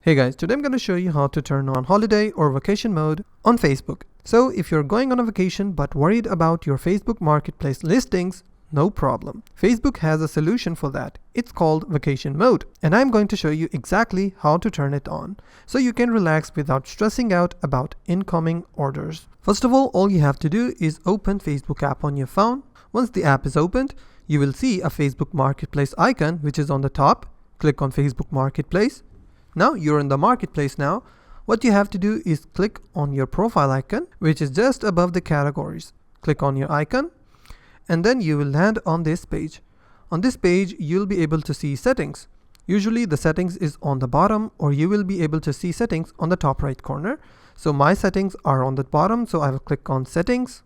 Hey guys, today I'm going to show you how to turn on holiday or vacation mode on Facebook. So if you're going on a vacation but worried about your Facebook Marketplace listings, no problem. Facebook has a solution for that. It's called vacation mode, and I'm going to show you exactly how to turn it on so you can relax without stressing out about incoming orders. First of all you have to do is open Facebook app on your phone. Once the app is opened, you will see a Facebook Marketplace icon which is on the top. Click on Facebook Marketplace. Now you're in the marketplace now. What you have to do is click on your profile icon, which is just above the categories. Click on your icon and then you will land on this page. On this page, you'll be able to see settings. Usually the settings is on the bottom, or you will be able to see settings on the top right corner. So my settings are on the bottom, so I will click on settings.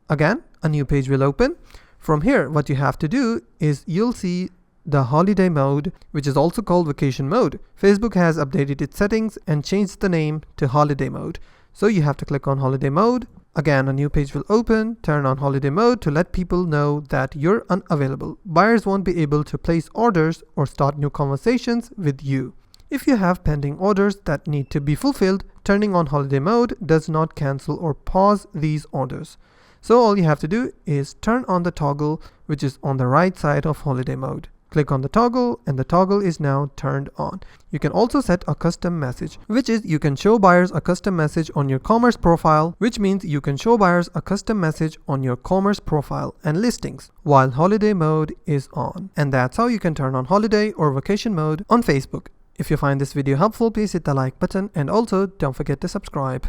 Again, a new page will open. From here, what you have to do is you'll see the holiday mode, which is also called vacation mode. Facebook has updated its settings and changed the name to holiday mode. So you have to click on holiday mode. Again, a new page will open. Turn on holiday mode to let people know that you're unavailable. Buyers won't be able to place orders or start new conversations with you. If you have pending orders that need to be fulfilled, turning on holiday mode does not cancel or pause these orders. So all you have to do is turn on the toggle, which is on the right side of holiday mode. Click on the toggle and the toggle is now turned on. You can also set a custom message, which is you can show buyers a custom message on your commerce profile, which means you can show buyers a custom message on your commerce profile and listings while holiday mode is on. And that's how you can turn on holiday or vacation mode on Facebook. If you find this video helpful, please hit the like button and also don't forget to subscribe.